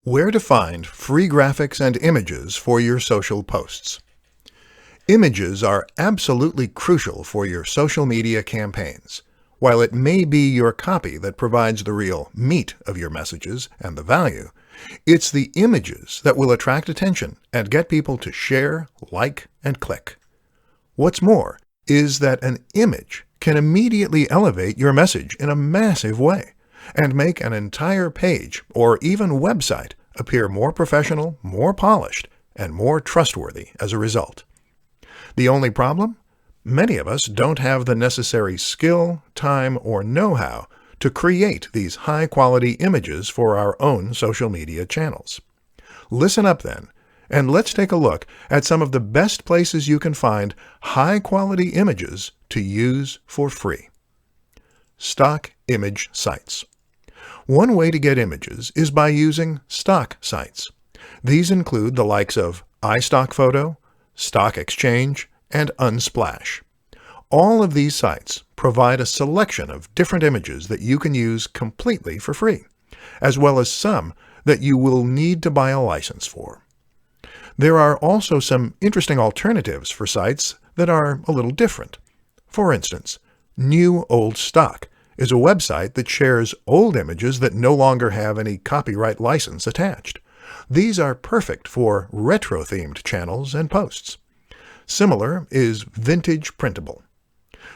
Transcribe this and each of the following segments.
Where to find free graphics and images for your social posts. Images are absolutely crucial for your social media campaigns. While it may be your copy that provides the real meat of your messages and the value, it's the images that will attract attention and get people to share, like, and click. What's more is that an image can immediately elevate your message in a massive way and make an entire page or even website appear more professional, more polished, and more trustworthy as a result. The only problem? Many of us don't have the necessary skill, time, or know-how to create these high-quality images for our own social media channels. Listen up then, and let's take a look at some of the best places you can find high-quality images to use for free. Stock image sites. One way to get images is by using stock sites. These include the likes of iStockPhoto, StockExchange, and Unsplash. All of these sites provide a selection of different images that you can use completely for free, as well as some that you will need to buy a license for. There are also some interesting alternatives for sites that are a little different. For instance, New Old Stock is a website that shares old images that no longer have any copyright license attached. These are perfect for retro-themed channels and posts. Similar is Vintage Printable.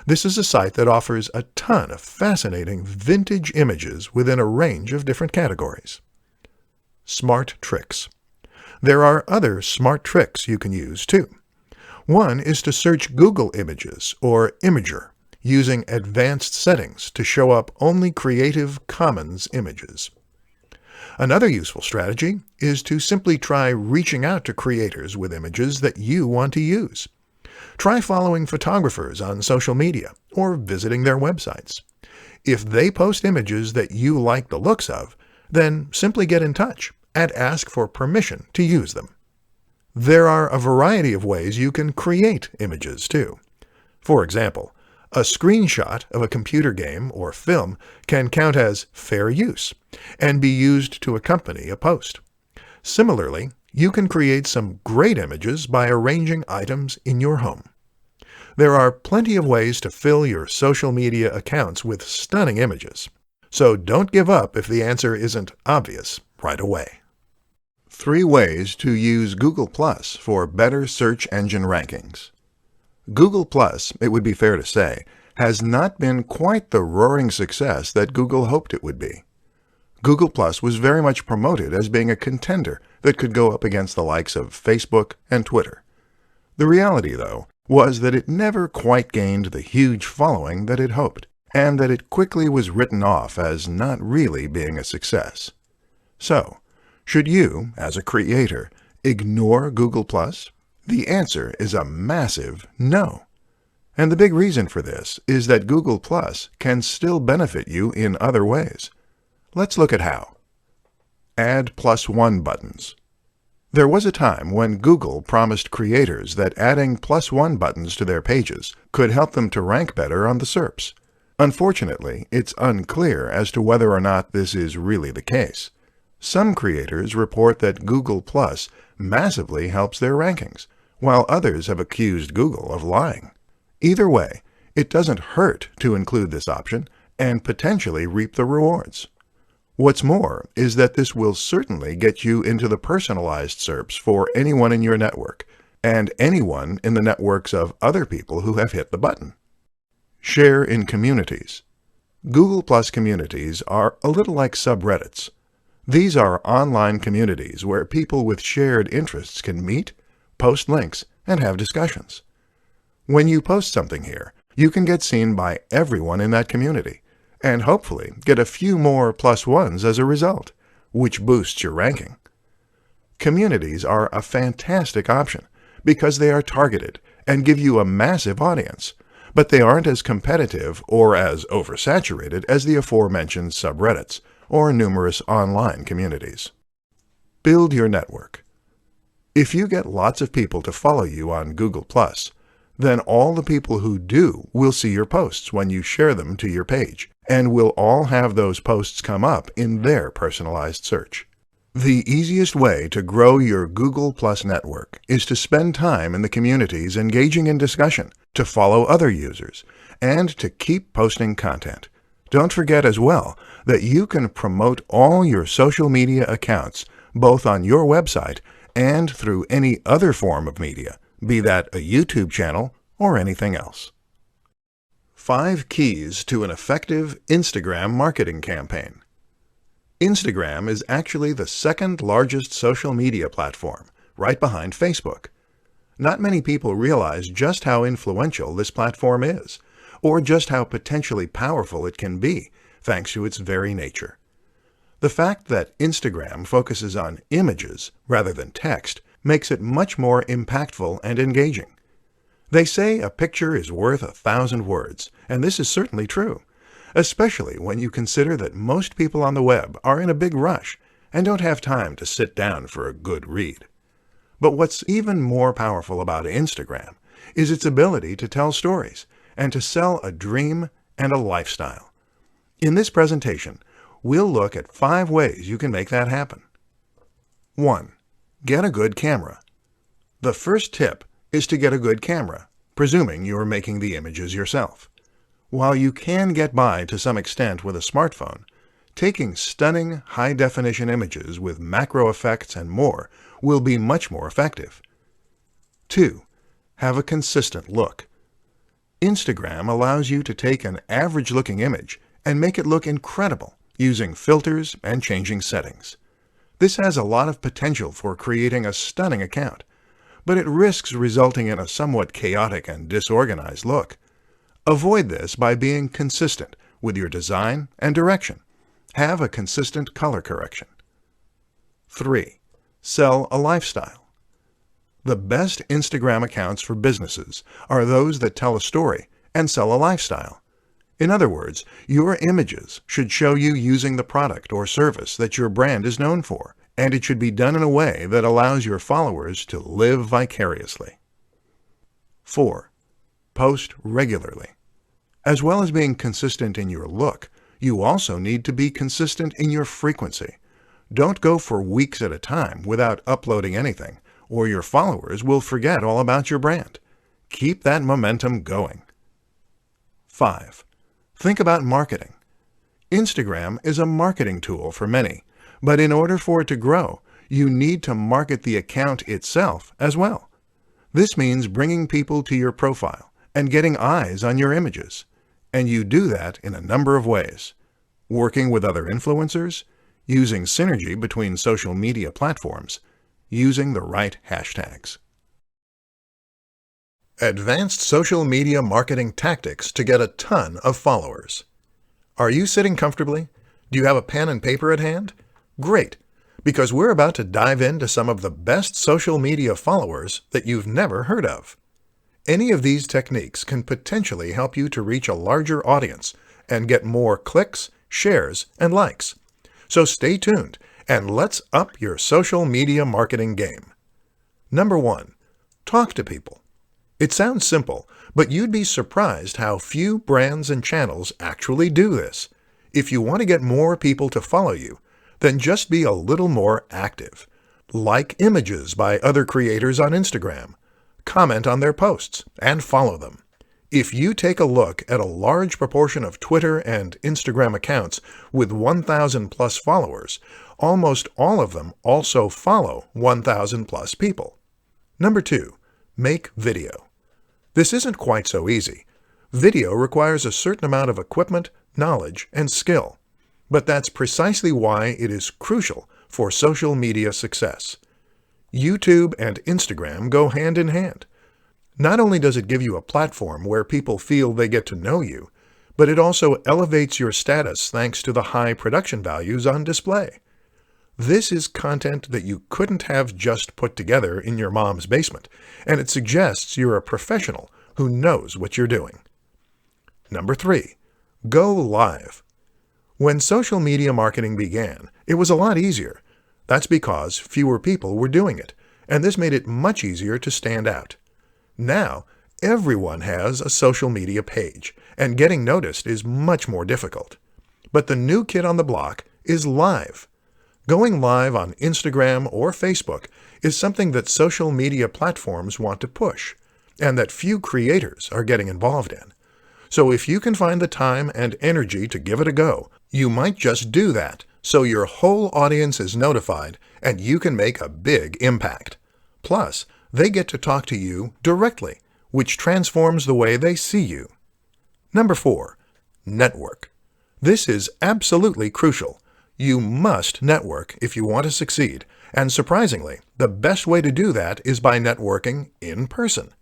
This is a site that offers a ton of fascinating vintage images within a range of different categories. Smart Tricks. There are other smart tricks you can use too. One is to search Google Images or Imager, using advanced settings to show up only Creative Commons images. Another useful strategy is to simply try reaching out to creators with images that you want to use. Try following photographers on social media or visiting their websites. If they post images that you like the looks of, then simply get in touch and ask for permission to use them. There are a variety of ways you can create images too. For example, a screenshot of a computer game or film can count as fair use and be used to accompany a post. Similarly, you can create some great images by arranging items in your home. There are plenty of ways to fill your social media accounts with stunning images, so don't give up if the answer isn't obvious right away. 3 ways to use Google Plus for better search engine rankings. Google Plus, it would be fair to say, has not been quite the roaring success that Google hoped it would be. Google Plus was very much promoted as being a contender that could go up against the likes of Facebook and Twitter. The reality, though, was that it never quite gained the huge following that it hoped, and that it quickly was written off as not really being a success. So, should you, as a creator, ignore Google Plus? The answer is a massive no. And the big reason for this is that Google Plus can still benefit you in other ways. Let's look at how. Add +1 buttons. There was a time when Google promised creators that adding +1 buttons to their pages could help them to rank better on the SERPs. Unfortunately, it's unclear as to whether or not this is really the case. Some creators report that Google Plus massively helps their rankings, while others have accused Google of lying. Either way, it doesn't hurt to include this option and potentially reap the rewards. What's more is that this will certainly get you into the personalized SERPs for anyone in your network, and anyone in the networks of other people who have hit the button. Share in communities. Google Plus communities are a little like subreddits. These are online communities where people with shared interests can meet, post links, and have discussions. When you post something here, you can get seen by everyone in that community, and hopefully get a few more +1s as a result, which boosts your ranking. Communities are a fantastic option because they are targeted and give you a massive audience, but they aren't as competitive or as oversaturated as the aforementioned subreddits or numerous online communities. Build your network. If you get lots of people to follow you on Google+, then all the people who do will see your posts when you share them to your page, and will all have those posts come up in their personalized search. The easiest way to grow your Google Plus network is to spend time in the communities engaging in discussion, to follow other users, and to keep posting content. Don't forget as well that you can promote all your social media accounts both on your website and through any other form of media, be that a YouTube channel or anything else. 5 keys to an effective Instagram marketing campaign. Instagram is actually the second largest social media platform, right behind Facebook. Not many people realize just how influential this platform is, or just how potentially powerful it can be, thanks to its very nature. The fact that Instagram focuses on images rather than text makes it much more impactful and engaging. They say a picture is worth 1,000 words, and this is certainly true, especially when you consider that most people on the web are in a big rush and don't have time to sit down for a good read. But what's even more powerful about Instagram is its ability to tell stories and to sell a dream and a lifestyle. In this presentation, we'll look at 5 ways you can make that happen. 1. Get a good camera. The first tip is to get a good camera, presuming you're making the images yourself. While you can get by to some extent with a smartphone, taking stunning high-definition images with macro effects and more will be much more effective. 2. Have a consistent look. Instagram allows you to take an average-looking image and make it look incredible using filters and changing settings. This has a lot of potential for creating a stunning account, but it risks resulting in a somewhat chaotic and disorganized look. Avoid this by being consistent with your design and direction. Have a consistent color correction. 3. Sell a lifestyle. The best Instagram accounts for businesses are those that tell a story and sell a lifestyle. In other words, your images should show you using the product or service that your brand is known for, and it should be done in a way that allows your followers to live vicariously. 4. Post regularly. As well as being consistent in your look, you also need to be consistent in your frequency. Don't go for weeks at a time without uploading anything, or your followers will forget all about your brand. Keep that momentum going. 5. Think about marketing. Instagram is a marketing tool for many, but in order for it to grow, you need to market the account itself as well. This means bringing people to your profile and getting eyes on your images. And you do that in a number of ways. Working with other influencers, using synergy between social media platforms, using the right hashtags. Advanced social media marketing tactics to get a ton of followers. Are you sitting comfortably? Do you have a pen and paper at hand? Great, because we're about to dive into some of the best social media followers that you've never heard of. Any of these techniques can potentially help you to reach a larger audience and get more clicks, shares, and likes. So stay tuned and let's up your social media marketing game. Number 1. Talk to people. It sounds simple, but you'd be surprised how few brands and channels actually do this. If you want to get more people to follow you, then just be a little more active. Like images by other creators on Instagram. Comment on their posts, and follow them. If you take a look at a large proportion of Twitter and Instagram accounts with 1,000 plus followers, almost all of them also follow 1,000 plus people. Number 2. Make video. This isn't quite so easy. Video requires a certain amount of equipment, knowledge, and skill. But that's precisely why it is crucial for social media success. YouTube and Instagram go hand in hand. Not only does it give you a platform where people feel they get to know you, but it also elevates your status thanks to the high production values on display. This is content that you couldn't have just put together in your mom's basement, and it suggests you're a professional who knows what you're doing. Number 3. Go live. When social media marketing began, it was a lot easier. That's because fewer people were doing it, and this made it much easier to stand out. Now, everyone has a social media page, and getting noticed is much more difficult. But the new kid on the block is live. Going live on Instagram or Facebook is something that social media platforms want to push, and that few creators are getting involved in. So if you can find the time and energy to give it a go, you might just do that so your whole audience is notified and you can make a big impact. Plus, they get to talk to you directly, which transforms the way they see you. Number 4. Network. This is absolutely crucial. You must network if you want to succeed, and surprisingly, the best way to do that is by networking in person.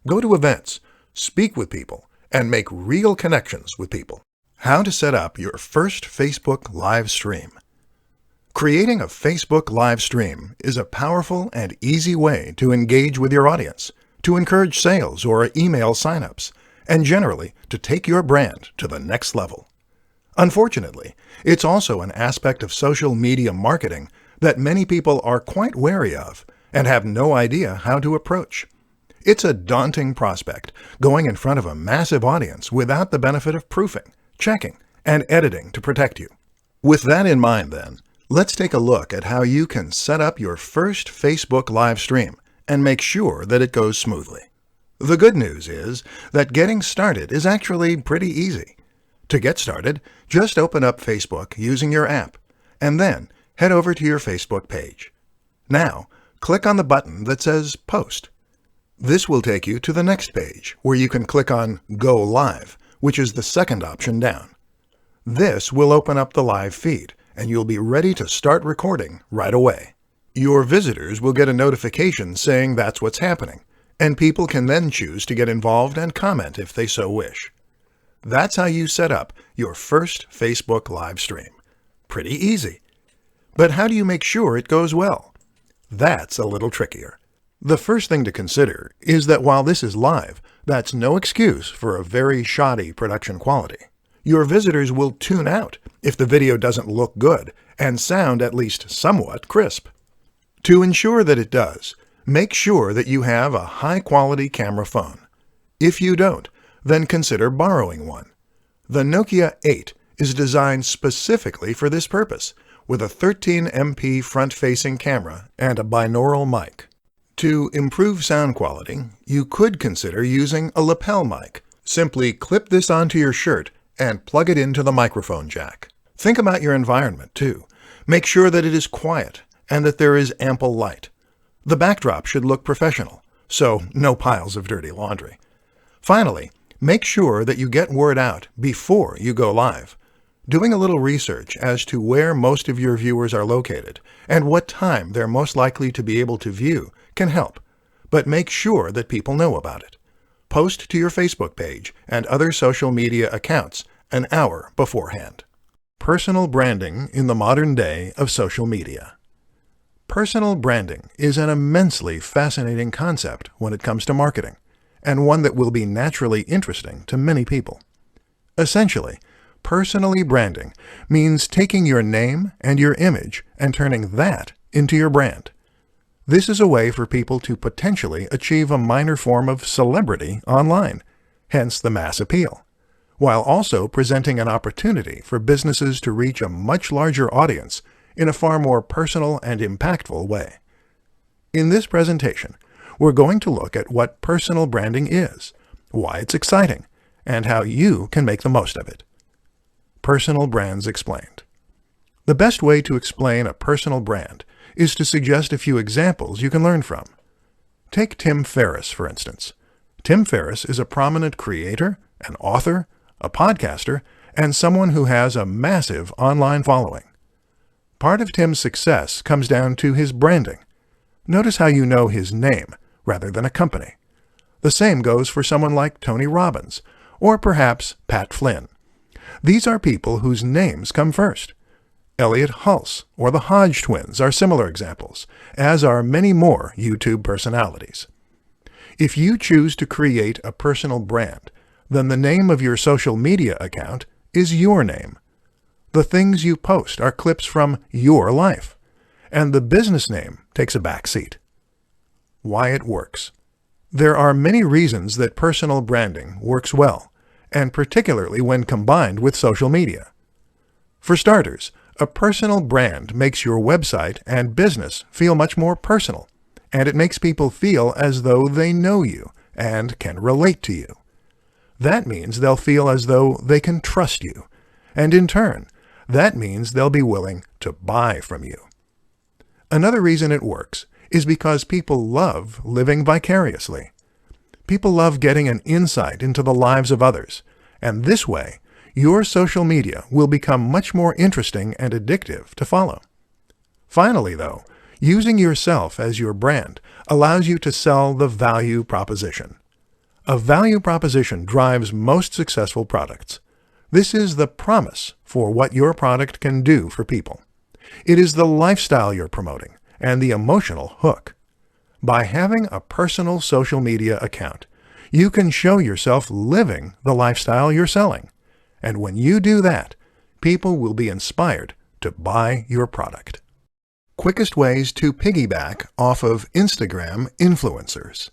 Go to events, speak with people, and make real connections with people. How to set up your first Facebook live stream. Creating a Facebook live stream is a powerful and easy way to engage with your audience, to encourage sales or email signups, and generally to take your brand to the next level. Unfortunately, it's also an aspect of social media marketing that many people are quite wary of and have no idea how to approach. It's a daunting prospect, going in front of a massive audience without the benefit of proofing, checking, and editing to protect you. With that in mind then, let's take a look at how you can set up your first Facebook live stream and make sure that it goes smoothly. The good news is that getting started is actually pretty easy. To get started, just open up Facebook using your app, and then head over to your Facebook page. Now, click on the button that says Post. This will take you to the next page, where you can click on Go Live, which is the second option down. This will open up the live feed, and you'll be ready to start recording right away. Your visitors will get a notification saying that's what's happening, and people can then choose to get involved and comment if they so wish. That's how you set up your first Facebook live stream. Pretty easy. But how do you make sure it goes well? That's a little trickier. The first thing to consider is that while this is live, that's no excuse for a very shoddy production quality. Your visitors will tune out if the video doesn't look good and sound at least somewhat crisp. To ensure that it does, make sure that you have a high-quality camera phone. If you don't, then consider borrowing one. The Nokia 8 is designed specifically for this purpose, with a 13 MP front-facing camera and a binaural mic. To improve sound quality, you could consider using a lapel mic. Simply clip this onto your shirt and plug it into the microphone jack. Think about your environment, too. Make sure that it is quiet and that there is ample light. The backdrop should look professional, so no piles of dirty laundry. Finally, make sure that you get word out before you go live. Doing a little research as to where most of your viewers are located and what time they're most likely to be able to view can help, but make sure that people know about it. Post to your Facebook page and other social media accounts an hour beforehand. Personal branding in the modern day of social media. Personal branding is an immensely fascinating concept when it comes to marketing, and one that will be naturally interesting to many people. Essentially, personally branding means taking your name and your image and turning that into your brand. This is a way for people to potentially achieve a minor form of celebrity online, hence the mass appeal, while also presenting an opportunity for businesses to reach a much larger audience in a far more personal and impactful way. In this presentation, we're going to look at what personal branding is, why it's exciting, and how you can make the most of it. Personal brands explained. The best way to explain a personal brand is to suggest a few examples you can learn from. Take Tim Ferriss, for instance. Tim Ferriss is a prominent creator, an author, a podcaster, and someone who has a massive online following. Part of Tim's success comes down to his branding. Notice how you know his name rather than a company. The same goes for someone like Tony Robbins, or perhaps Pat Flynn. These are people whose names come first. Elliot Hulse or the Hodge twins are similar examples, as are many more YouTube personalities. If you choose to create a personal brand, then the name of your social media account is your name. The things you post are clips from your life, and the business name takes a back seat. Why it works. There are many reasons that personal branding works well, and particularly when combined with social media. For starters, A personal brand makes your website and business feel much more personal, and it makes people feel as though they know you and can relate to you. That means they'll feel as though they can trust you, and in turn, that means they'll be willing to buy from you. Another reason it works is because people love living vicariously. People love getting an insight into the lives of others, and this way, your social media will become much more interesting and addictive to follow. Finally, though, using yourself as your brand allows you to sell the value proposition. A value proposition drives most successful products. This is the promise for what your product can do for people. It is the lifestyle you're promoting and the emotional hook. By having a personal social media account, you can show yourself living the lifestyle you're selling. And when you do that, people will be inspired to buy your product. Quickest ways to piggyback off of Instagram influencers.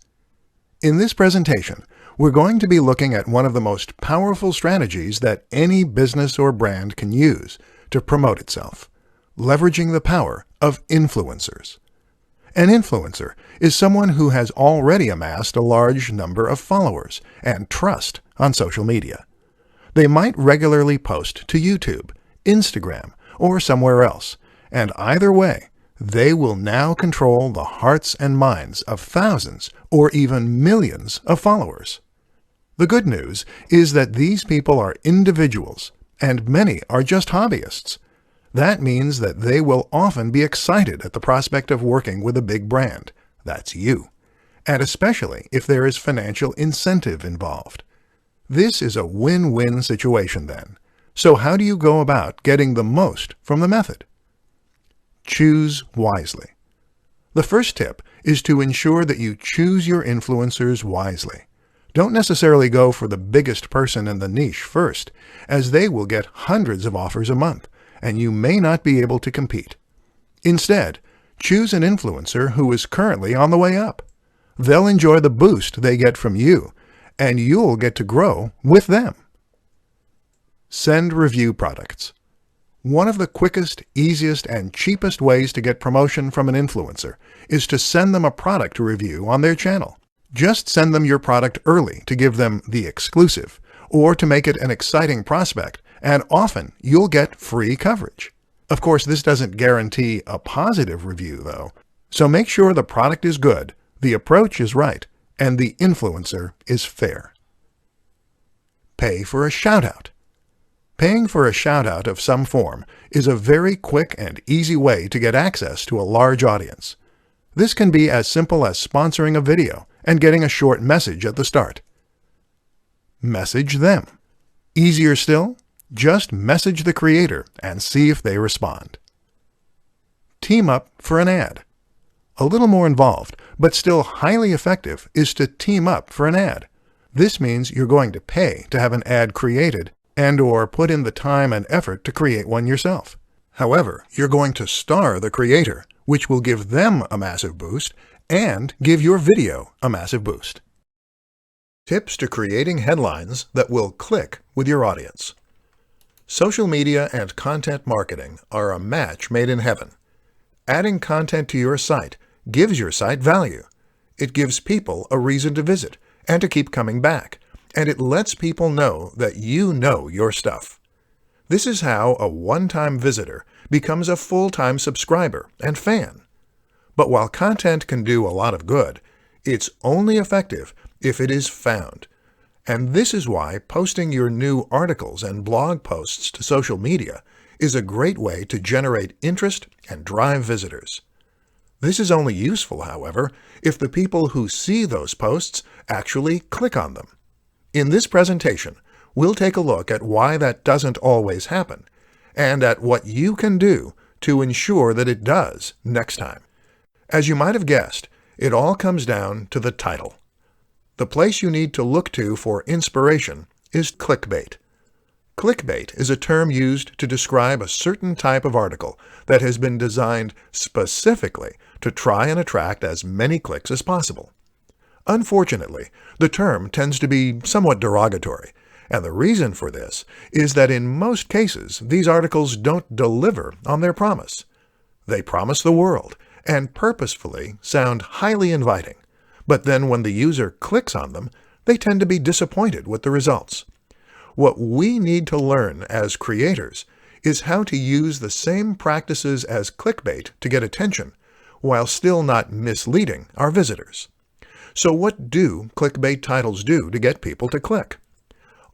In this presentation, we're going to be looking at one of the most powerful strategies that any business or brand can use to promote itself, leveraging the power of influencers. An influencer is someone who has already amassed a large number of followers and trust on social media. They might regularly post to YouTube, Instagram, or somewhere else, and either way, they will now control the hearts and minds of thousands or even millions of followers. The good news is that these people are individuals, and many are just hobbyists. That means that they will often be excited at the prospect of working with a big brand. That's you. And especially if there is financial incentive involved. This is a win-win situation then. So how do you go about getting the most from the method? Choose wisely. The first tip is to ensure that you choose your influencers wisely. Don't necessarily go for the biggest person in the niche first, as they will get hundreds of offers a month, and you may not be able to compete. Instead, choose an influencer who is currently on the way up. They'll enjoy the boost they get from you, and you'll get to grow with them. Send review products. One of the quickest, easiest, and cheapest ways to get promotion from an influencer is to send them a product review on their channel. Just send them your product early to give them the exclusive, or to make it an exciting prospect, and often you'll get free coverage. Of course, this doesn't guarantee a positive review, though, so make sure the product is good, the approach is right, and the influencer is fair. Pay for a shout-out. Paying for a shout-out of some form is a very quick and easy way to get access to a large audience. This can be as simple as sponsoring a video and getting a short message at the start. Message them. Easier still, just message the creator and see if they respond. Team up for an ad. A little more involved, but still highly effective, is to team up for an ad. This means you're going to pay to have an ad created and/or put in the time and effort to create one yourself. However, you're going to star the creator, which will give them a massive boost and give your video a massive boost. Tips to creating headlines that will click with your audience. Social media and content marketing are a match made in heaven. Adding content to your site gives your site value. It gives people a reason to visit and to keep coming back, and it lets people know that you know your stuff. This is how a one-time visitor becomes a full-time subscriber and fan. But while content can do a lot of good, it's only effective if it is found. And this is why posting your new articles and blog posts to social media is a great way to generate interest and drive visitors. This is only useful, however, if the people who see those posts actually click on them. In this presentation, we'll take a look at why that doesn't always happen, and at what you can do to ensure that it does next time. As you might have guessed, it all comes down to the title. The place you need to look to for inspiration is clickbait. Clickbait is a term used to describe a certain type of article that has been designed specifically to try and attract as many clicks as possible. Unfortunately, the term tends to be somewhat derogatory, And the reason for this is that in most cases, these articles don't deliver on their promise. They promise the world and purposefully sound highly inviting, but then when the user clicks on them, they tend to be disappointed with the results. What we need to learn as creators is how to use the same practices as clickbait to get attention, while still not misleading our visitors. So what do clickbait titles do to get people to click?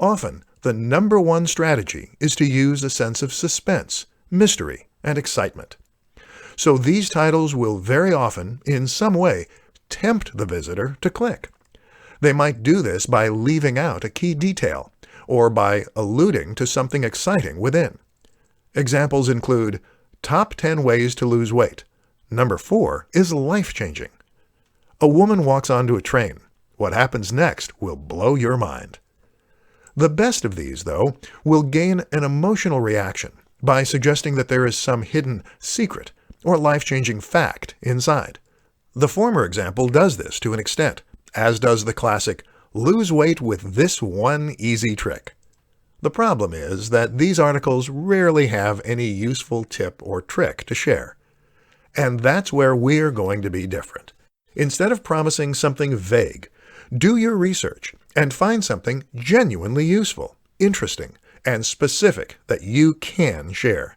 Often, the number one strategy is to use a sense of suspense, mystery, and excitement. So these titles will very often, in some way, tempt the visitor to click. They might do this by leaving out a key detail, or by alluding to something exciting within. Examples include, Top 10 Ways to Lose Weight. Number 4 is life-changing. A woman walks onto a train. What happens next will blow your mind. The best of these, though, will gain an emotional reaction by suggesting that there is some hidden secret or life-changing fact inside. The former example does this to an extent, as does the classic, lose weight with this one easy trick. The problem is that these articles rarely have any useful tip or trick to share. And that's where we're going to be different. Instead of promising something vague, do your research and find something genuinely useful, interesting, and specific that you can share.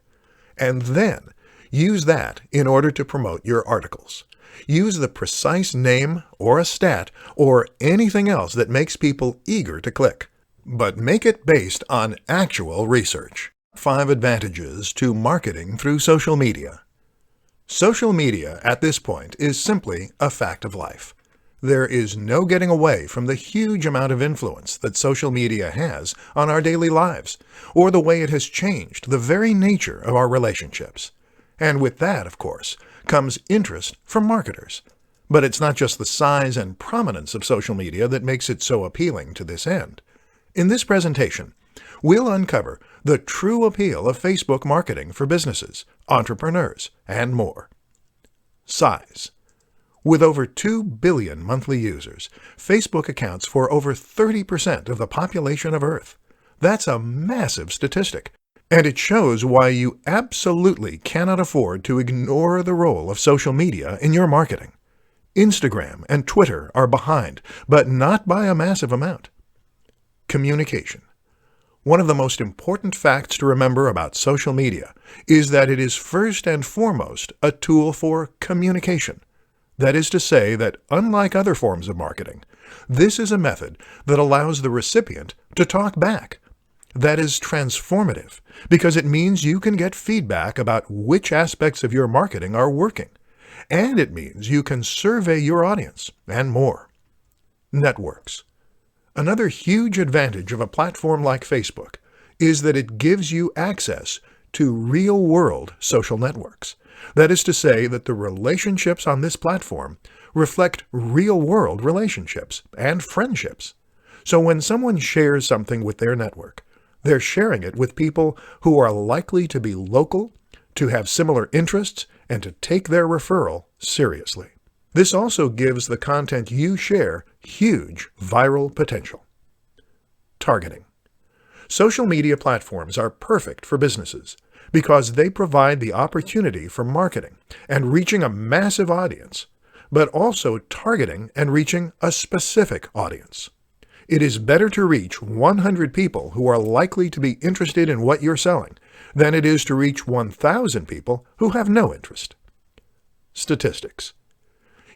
And then use that in order to promote your articles. Use the precise name or a stat or anything else that makes people eager to click. But make it based on actual research. 5 advantages to marketing through social media. Social media at this point is simply a fact of life. There is no getting away from the huge amount of influence that social media has on our daily lives, or the way it has changed the very nature of our relationships. And with that, of course, comes interest from marketers. But it's not just the size and prominence of social media that makes it so appealing to this end. In this presentation, we'll uncover the true appeal of Facebook marketing for businesses, entrepreneurs, and more. Size. With over 2 billion monthly users, Facebook accounts for over 30% of the population of Earth. That's a massive statistic, and it shows why you absolutely cannot afford to ignore the role of social media in your marketing. Instagram and Twitter are behind, but not by a massive amount. Communication. One of the most important facts to remember about social media is that it is first and foremost a tool for communication. That is to say that, unlike other forms of marketing, this is a method that allows the recipient to talk back. That is transformative because it means you can get feedback about which aspects of your marketing are working, and it means you can survey your audience and more. Networks. Another huge advantage of a platform like Facebook is that it gives you access to real-world social networks. That is to say that the relationships on this platform reflect real-world relationships and friendships. So when someone shares something with their network, they're sharing it with people who are likely to be local, to have similar interests, and to take their referral seriously. This also gives the content you share huge viral potential. Targeting. Social media platforms are perfect for businesses because they provide the opportunity for marketing and reaching a massive audience, but also targeting and reaching a specific audience. It is better to reach 100 people who are likely to be interested in what you're selling than it is to reach 1,000 people who have no interest. Statistics.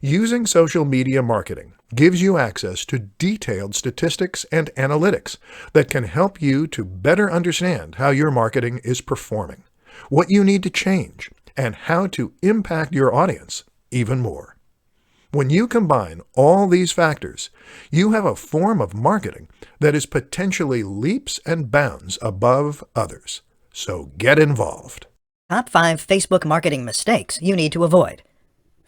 Using social media marketing gives you access to detailed statistics and analytics that can help you to better understand how your marketing is performing, what you need to change, and how to impact your audience even more. When you combine all these factors, you have a form of marketing that is potentially leaps and bounds above others. So get involved. Top 5 Facebook marketing mistakes you need to avoid.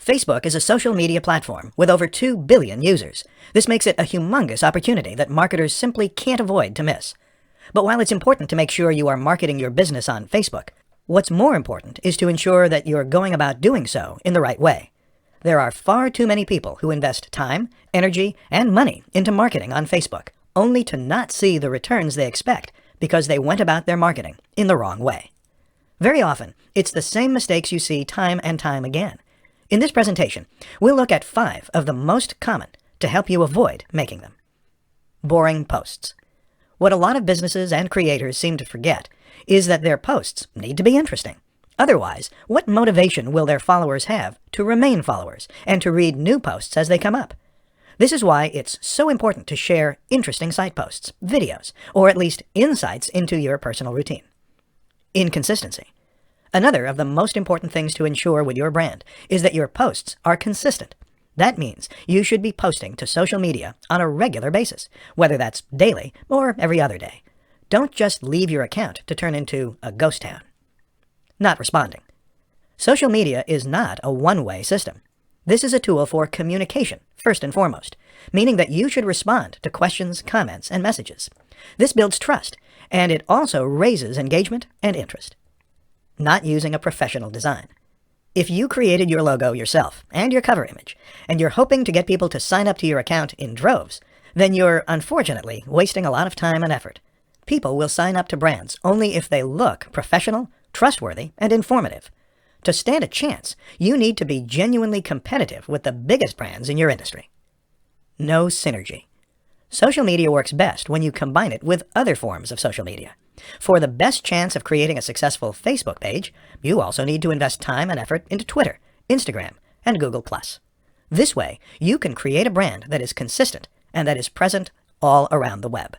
Facebook is a social media platform with over 2 billion users. This makes it a humongous opportunity that marketers simply can't afford to miss. But while it's important to make sure you are marketing your business on Facebook, what's more important is to ensure that you're going about doing so in the right way. There are far too many people who invest time, energy, and money into marketing on Facebook, only to not see the returns they expect because they went about their marketing in the wrong way. Very often, it's the same mistakes you see time and time again. In this presentation, we'll look at 5 of the most common to help you avoid making them. Boring posts. What a lot of businesses and creators seem to forget is that their posts need to be interesting. Otherwise, what motivation will their followers have to remain followers and to read new posts as they come up? This is why it's so important to share interesting site posts, videos, or at least insights into your personal routine. Inconsistency. Another of the most important things to ensure with your brand is that your posts are consistent. That means you should be posting to social media on a regular basis, whether that's daily or every other day. Don't just leave your account to turn into a ghost town. Not responding. Social media is not a one-way system. This is a tool for communication, first and foremost, meaning that you should respond to questions, comments, and messages. This builds trust, and it also raises engagement and interest. Not using a professional design. If you created your logo yourself and your cover image, and you're hoping to get people to sign up to your account in droves, then you're unfortunately wasting a lot of time and effort. People will sign up to brands only if they look professional, trustworthy, and informative. To stand a chance, you need to be genuinely competitive with the biggest brands in your industry. No synergy. Social media works best when you combine it with other forms of social media. For the best chance of creating a successful Facebook page, you also need to invest time and effort into Twitter, Instagram, and Google+. This way, you can create a brand that is consistent and that is present all around the web.